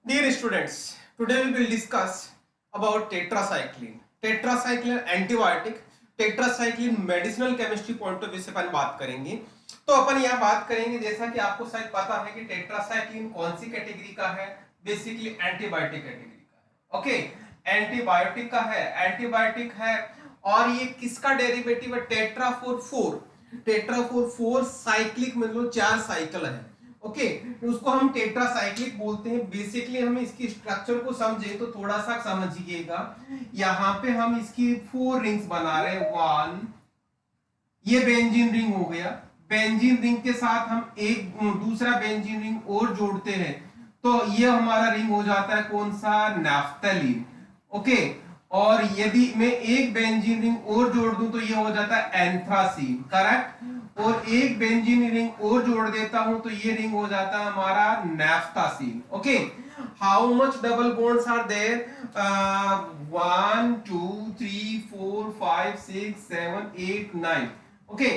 Dear students, today we will discuss about tetracycline. Tetracycline antibiotic, tetracycline medicinal chemistry point of view से अपन बात करेंगे। तो अपन यहाँ बात करेंगे, जैसा कि आपको शायद पता है कि टेट्रासाइक्लिन कौन सी कैटेगरी का है, बेसिकली एंटीबायोटिक कैटेगरी का है। ओके, एंटीबायोटिक का है, एंटीबायोटिक है। और ये किसका डेरिवेटिव है? टेट्राफोर फोर, टेट्राफोर फोर साइक्लिक, मतलब 4 साइकिल है। ओके, उसको हम टेट्रासाइक्लिक बोलते हैं। बेसिकली हम इसकी स्ट्रक्चर को समझे तो थोड़ा सा समझिएगा। यहाँ पे हम इसकी 4 रिंग्स बना रहे हैं। 1, ये बेंजीन रिंग हो गया। बेंजीन रिंग के साथ हम एक दूसरा बेंजीन रिंग और जोड़ते हैं, तो ये हमारा रिंग हो जाता है कौन सा? नैफ्थलीन। ओके, और यदि मैं एक बेंजीन रिंग और जोड़ दूं तो ये हो जाता है एंथ्रासीन, करेक्ट। और एक बेंजीन रिंग और जोड़ देता हूं तो ये रिंग हो जाता है हमारा naphthacene. Okay, how much double bonds are there? 1 2 3 4 5 6 7 8 9। Okay,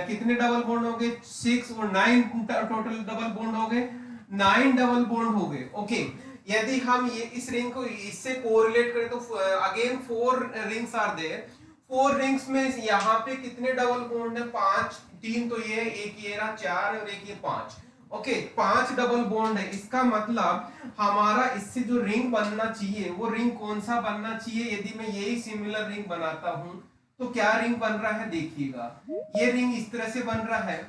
कितने डबल बॉन्ड हो गए? 6 और 9 टोटल डबल बॉन्ड हो गए, 9 डबल बॉन्ड हो गए। ओके, यदि हम ये इस रिंग को इससे कोरिलेट करें तो again 4 rings are there. 4 rings में यहाँ पे कितने डबल बॉन्ड है? 5, 3 तो ये, एक ये रहा 4 और एक ये 5। ओके, 5 डबल बॉन्ड है। इसका मतलब हमारा इससे जो रिंग बनना चाहिए वो रिंग कौन सा बनना चाहिए? यदि मैं यही सिमिलर रिंग बनाता हूं तो क्या रिंग बन रहा है? देखिएगा, ये रिंग इस तरह से बन रहा है।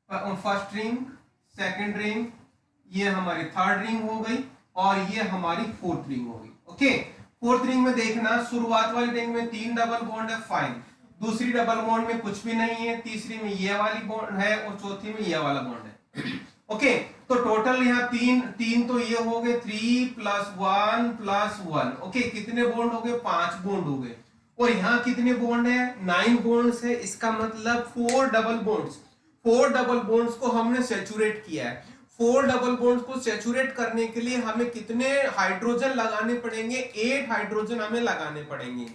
फर्स्ट रिंग, सेकंड रिंग, ये हमारी थर्ड रिंग हो गई और ये हमारी फोर्थ रिंग हो गई। ओके, फोर्थ रिंग में देखना, शुरुआत वाली रिंग में 3 डबल बॉन्ड है, फाइन। दूसरी डबल बॉन्ड में कुछ भी नहीं है, तीसरी में ये वाली बॉन्ड है और चौथी में ये वाला बॉन्ड है। ओके, तो टोटल यहाँ तीन तीन तो ये हो गए 3 + 1 + 1। ओके, कितने बॉन्ड हो गए? 5 बॉन्ड हो गए। और यहाँ कितने बॉन्ड है? 9 बॉन्ड्स है। इसका मतलब 4 डबल बॉन्ड्स, 4 डबल बॉन्ड्स को हमने सैचुरेट किया है। 4 डबल बॉन्ड्स को सैचुरेट करने के लिए हमें कितने हाइड्रोजन लगाने पड़ेंगे? 8 हाइड्रोजन हमें लगाने पड़ेंगे।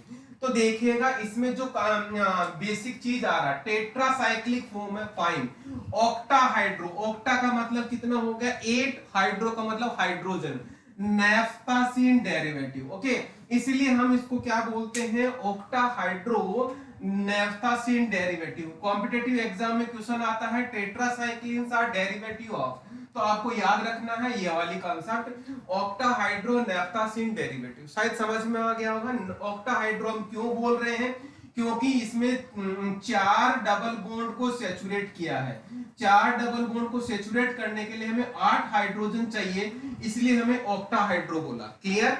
तो देखिएगा इसमें जो बेसिक चीज आ रहा है, टेट्रासाइक्लिक फॉर्म है, फाइन। ऑक्टा हाइड्रो, ऑक्टा का मतलब कितना हो गया? 8, हाइड्रो का मतलब हाइड्रोजन, नैफ्थासीन डेरिवेटिव। ओके, इसलिए हम इसको क्या बोलते हैं? Octa hydro naphthacene derivative. Competitive exam में क्वेश्चन आता है टेट्रासाइक्लिन्स आर डेरिवेटिव ऑफ, तो आपको याद रखना है ये वाली concept, octa hydro naphthacene derivative. शायद समझ में आ गया होगा। ऑक्टा हाइड्रो हम क्यों बोल रहे हैं? क्योंकि इसमें 4 डबल बॉन्ड को सैचुरेट किया है। 4 डबल बॉन्ड को सैचुरेट करने के लिए हमें 8 हाइड्रोजन चाहिए, इसलिए हमें ऑक्टा हाइड्रो बोला। क्लियर?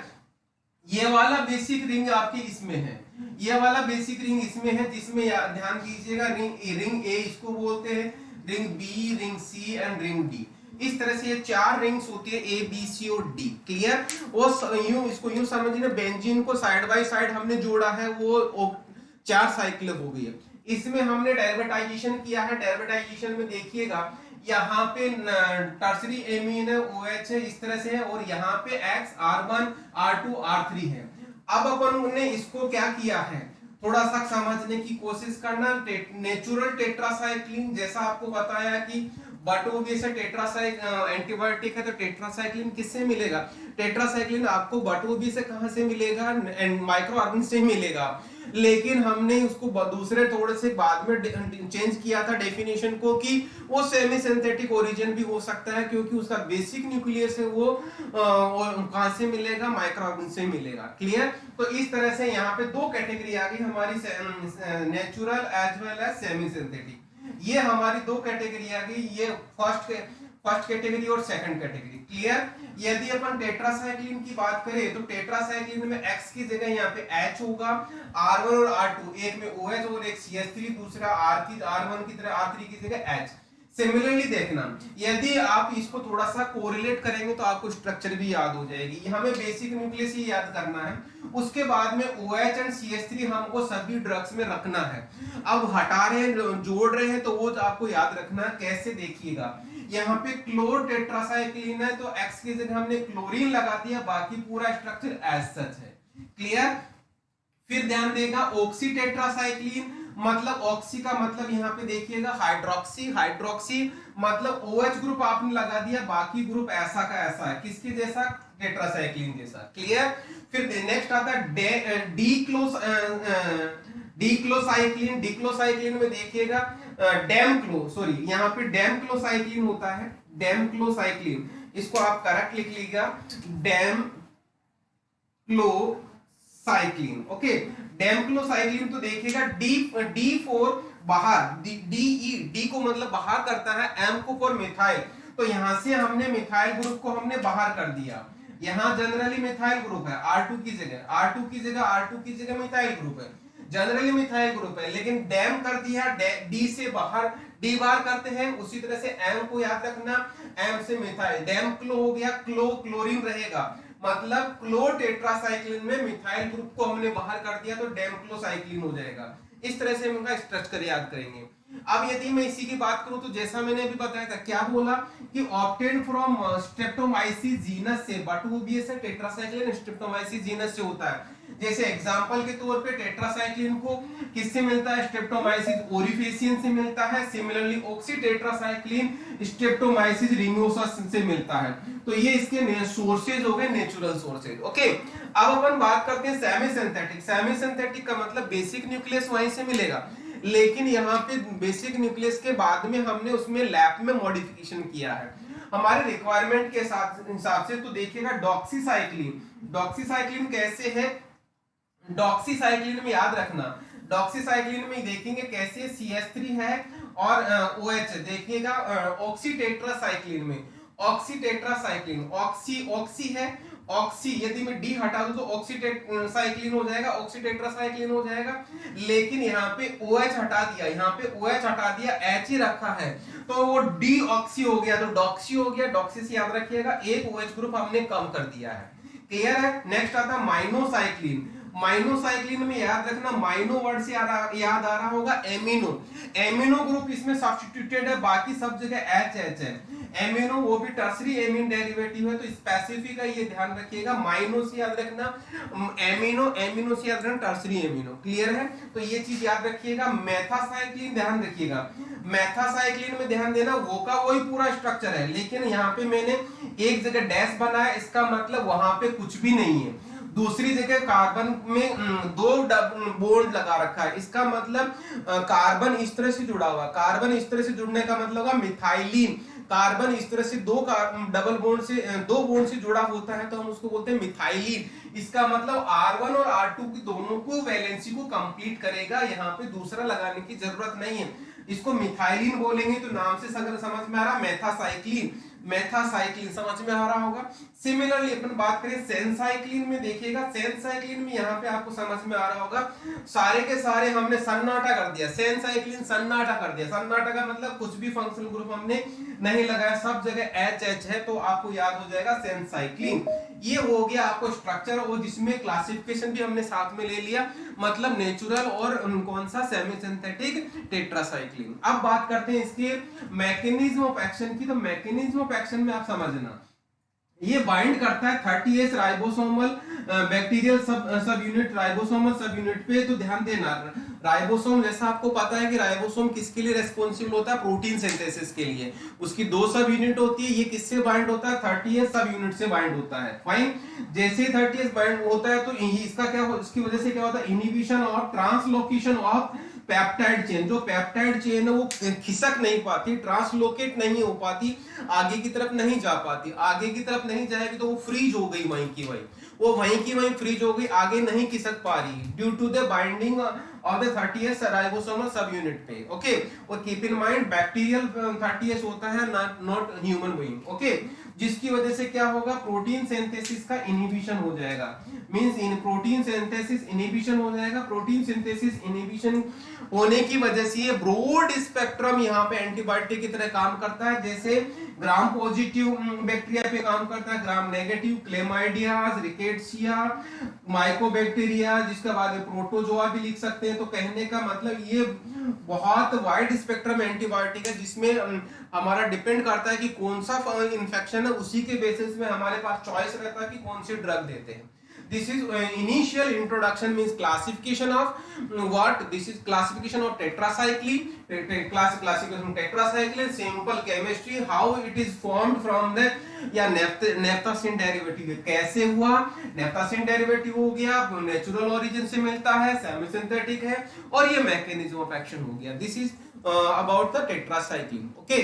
ये वाला बेसिक रिंग आपकी इसमें है, ये वाला बेसिक रिंग इसमें है, जिसमें ध्यान कीजिएगा रिंग ए इसको बोलते हैं, ring B, ring C and ring D. इस तरह से ये 4 रिंग्स होती है, ए बी सी और डी। क्लियर? वो यूं इसको यूं समझिए, बेंजीन को साइड बाय साइड हमने जोड़ा है, वो 4 साइकिल हो गई है। इसमें हमने डेरिवेटाइजेशन किया है। डेरिवेटाइजेशन में देखिएगा यहाँ पे टर्सरी एमीन है, OH है, इस तरह से है, और यहाँ पे X R1 R2 R3 है। अब अपन ने इसको क्या किया है, थोड़ा सा समझने की कोशिश करना। नेचुरल टेट्रासाइक्लिन, जैसा आपको बताया कि बटोबी से एंटीबायोटिक है, तो टेट्रासाइक्लिन किससे मिलेगा? टेट्रासाइक्लिन आपको बटोबी से कहां से मिलेगा? माइक्रो ऑर्गन से मिलेगा। लेकिन हमने उसको दूसरे थोड़े से बाद में चेंज किया था डेफिनेशन को, कि वो सेमी सिंथेटिक ओरिजिन भी हो सकता है, क्योंकि उसका बेसिक न्यूक्लियस है वो कहां से मिलेगा? माइक्रो ऑर्गन से मिलेगा। क्लियर? तो इस तरह से यहाँ पे 2 कैटेगरी आ गई हमारी, natural as well as semi synthetic. ये हमारी 2 कैटेगरी आ गई, ये फर्स्ट कैटेगरी और सेकंड कैटेगरी। क्लियर? यदि अपन टेट्रासाइक्लिन की बात करें तो टेट्रासाइक्लिन में X की जगह यहाँ पे H होगा, R1 और R2, एक में OH और एक CH3, दूसरा R1 की तरह R3 की जगह H। सिमिलरली देखना, यदि आप इसको थोड़ा सा कोरिलेट करेंगे तो आपको स्ट्रक्चर भी याद हो जाएगी। हमें बेसिक न्यूक्लियस ही याद करना है, उसके बाद में OH एंड CH3 हमको सभी ड्रग्स में रखना है। अब हटा रहे हैं, जोड़ रहे हैं, तो वो आपको याद रखना है। कैसे? देखिएगा, यहाँ पे क्लोर टेट्रासाइक्लिन है तो X की जगह हमने क्लोरीन लगा दिया, बाकी पूरा स्ट्रक्चर एज सच है। क्लियर? फिर ध्यान देगा, ऑक्सी टेट्रासाइक्लिन मतलब ऑक्सी का मतलब यहाँ पे देखिएगा हाइड्रोक्सी, हाइड्रोक्सी मतलब OH ग्रुप आपने लगा दिया, बाकी ग्रुप ऐसा का ऐसा है, किसके जैसा, टेट्रासाइक्लिन जैसा। क्लियर। फिर नेक्स्ट आता है डीक्लोसाइक्लिन। डीक्लोसाइक्लिन में देखिएगा यहाँ पे डेमक्लोसाइक्लिन होता है, डेमक्लोसाइक्लिन, इसको आप करेक्ट लिख लीजिएगा, डेमक्लोसाइक्लिन। ओके, डेमक्लोसाइक्लिन तो देखिएगा D4 बाहर, डी को मतलब बाहर करता है, एम को फॉर मिथाइल, तो यहां से हमने मिथाइल ग्रुप को हमने बाहर कर दिया। यहाँ जनरली मिथाइल ग्रुप है, R2 की जगह मिथाइल ग्रुप है, जनरली मिथाइल ग्रुप है, लेकिन डैम कर दिया डी से बाहर, डी बाहर करते हैं। उसी तरह से एम को याद रखना, एम से मिथाइल, डैम क्लो हो गया, क्लोरीन रहेगा, मतलब क्लो टेट्रासाइक्लिन में मिथाइल ग्रुप को हमने बाहर कर दिया तो डेमक्लोसाइक्लिन हो जाएगा। इस तरह से हम उनका स्ट्रक्चर याद करेंगे। अब यदि मैं इसी की बात करूं तो जैसा मैंने अभी बताया था, क्या बोला कि ऑब्टेन फ्रॉम स्ट्रेप्टोमाइसिस जीनस से, बट वो भी ऐसे टेट्रासाइक्लिन स्ट्रेप्टोमाइसिस जीनस से होता है। जैसे एग्जांपल के तौर पे टेट्रासाइक्लिन को किससे मिलता है, स्ट्रेप्टोमाइसिस ओरिफेसियन से मिलता है। सिमिलरली ऑक्सीटेट्रासाइक्लिन स्ट्रेप्टोमाइसिस रिंगोसस से मिलता है। तो ये इसके सोर्सेज हो गए, नेचुरल सोर्सेज। ओके, अब अपन बात करते हैं सेमी सिंथेटिक। सेमी सिंथेटिक का मतलब बेसिक न्यूक्लियस वहीं से मिलेगा, लेकिन यहाँ पे बेसिक न्यूक्लियस के बाद में हमने उसमें लैब में मॉडिफिकेशन किया है हमारे रिक्वायरमेंट के हिसाब से। तो देखिएगा डॉक्सीसाइक्लिन, डॉक्सीसाइक्लिन कैसे है, डॉक्सीसाइक्लिन में याद रखना, डॉक्सीसाइक्लिन में देखेंगे कैसे, CH3 है और OH देखिएगा। ऑक्सीटेट्रासाइक्लिन में, ऑक्सीटेट्रासाइक्लिन ऑक्सी है, ऑक्सी यदि मैं डी हटा दूं तो ऑक्सीटेट्रासाइक्लिन हो जाएगा, ऑक्सीटेट्रासाइक्लिन हो जाएगा। लेकिन यहाँ पे OH हटा दिया, यहाँ पे OH हटा दिया, H ही रखा है, तो वो डी ऑक्सी हो गया, तो डॉक्सी हो गया। डॉक्सी से याद रखिएगा एक OH ग्रुप हमने कम कर दिया है। क्लियर है। नेक्स्ट आता है माइनोसाइक्लिन। माइनोसाइक्लिन में याद रखना, माइनो वर्ड से याद आ रहा होगा एमिनो, एमिनो ग्रुप इसमें सब्स्टिट्यूटेड है, बाकी सब जगह एच है। एमिनो वो भी टर्सरी एमिन डेरिवेटिव है, तो स्पेसिफिक है, ये ध्यान रखिएगा। माइनो से याद रखना एमिनो, एमिनो से याद रखना टर्सरी एमिनो। क्लियर है, तो ये चीज याद रखिएगा। मेथासाइक्लिन ध्यान रखिएगा, मेथासाइक्लिन में ध्यान देना, वो का वही पूरा स्ट्रक्चर है, लेकिन यहाँ पे मैंने एक जगह डैश बनाया, इसका मतलब वहां पे कुछ भी नहीं है। दूसरी जगह कार्बन में 2 बॉन्ड लगा रखा है, इसका मतलब कार्बन इस तरह से जुड़ा हुआ, कार्बन इस तरह से जुड़ने का मतलब होगा मिथाइलिन। कार्बन इस तरह से 2 बॉन्ड से जुड़ा होता है तो हम उसको बोलते हैं मिथाइलिन। इसका मतलब R1 और R2 की दोनों को वैलेंसी को कंप्लीट करेगा, यहाँ पे दूसरा लगाने की जरूरत नहीं है, इसको मिथाइलिन बोलेंगे। तो नाम से समझ में आ रहा, मेथासाइक्लिन, मेथासाइक्लिन समझ में आ रहा होगा। सिमिलरली अपन बात करें सेंसाइक्लिन में, देखिएगा सेंसाइक्लिन में यहाँ पे आपको समझ में आ रहा होगा, सारे के सारे हमने सन्नाटा कर दिया, सेंसाइक्लिन सन्नाटा कर दिया। सन्नाटा का मतलब कुछ भी फंक्शनल ग्रुप हमने नहीं लगाया, सब जगह एच है, तो आपको याद हो जाएगा सेंसाइक्लिन। ये हो गया आपको स्ट्रक्चर, और जिसमें क्लासिफिकेशन भी हमने साथ में ले लिया, मतलब नेचुरल और कौन सा सेमी सिंथेटिक टेट्रासाइक्लिन। अब बात करते हैं इसके मैकेनिज्म ऑफ एक्शन की। तो मैकेनिज्म ऑफ एक्शन में आप समझना, ये बाइंड करता है 30S राइबोसोमल बैक्टीरियल सब यूनिट, राइबोसोमल सब यूनिट पे। तो ध्यान देना, राइबोसोम जैसा आपको पता है कि राइबोसोम किसके लिए रेस्पॉन्सिबल होता है, प्रोटीन सिंथेसिस के लिए। उसकी 2 सब यूनिट होती है, ये किससे बाइंड होता है, 30S सब यूनिट से बाइंड होता है। फाइन, जैसे ही 30S बाइंड होता है तो इसका क्या, इसकी वजह से क्या होता है, इनहिबिशन और ट्रांसलोकेशन ऑफ पेप्टाइड चेन। जो पेप्टाइड चेन है वो खिसक नहीं पाती, ट्रांसलोकेट नहीं हो पाती, आगे की तरफ नहीं जा पाती। आगे की तरफ नहीं जाएगी तो वो फ्रीज हो गई, वहीं की वहीं, वो वहीं की वहीं फ्रीज हो गई, आगे नहीं खिसक पा रही due to the binding of the 30S ribosomal subunit पे। ओके, और keep in mind bacterial 30S होता है, नॉट ह्यूमन बीइंग। ओके, जिसकी वजह से क्या होगा, प्रोटीन सिंथेसिस का इनहिबिशन हो जाएगा। मींस इन प्रोटीन सिंथेसिस इनहिबिशन हो जाएगा। प्रोटीन सिंथेसिस इनहिबिशन होने की वजह से ये ब्रॉड स्पेक्ट्रम यहाँ पे एंटीबायोटिक की तरह काम करता है। जैसे ग्राम पॉजिटिव बैक्टीरिया पे काम करता है, ग्राम नेगेटिव क्लेमाइडियाज, रिकेट्सिया, माइकोबैक्टीरिया, जिसके बाद में प्रोटोजोआ भी लिख सकते हैं। तो कहने का मतलब ये बहुत वाइड स्पेक्ट्रम एंटीबायोटिक है, जिसमें हमारा डिपेंड करता है कि कौन सा इन्फेक्शन है, उसी के बेसिस में हमारे पास चॉइस रहता है कि कौन सी ड्रग देते हैं। This is initial introduction means classification of what? This is classification of tetracycline, classification of tetracycline, simple chemistry, how it is formed from the या नेफ्थासिन डेरिवेटिव कैसे हुआ, नेफ्थासिन डेरिवेटिव हो गया, नेचुरल ओरिजिन से मिलता है, सेमी सिंथेटिक है, और ये मैकेनिज्म ऑफ एक्शन हो गया. This is about the tetracycline. Okay.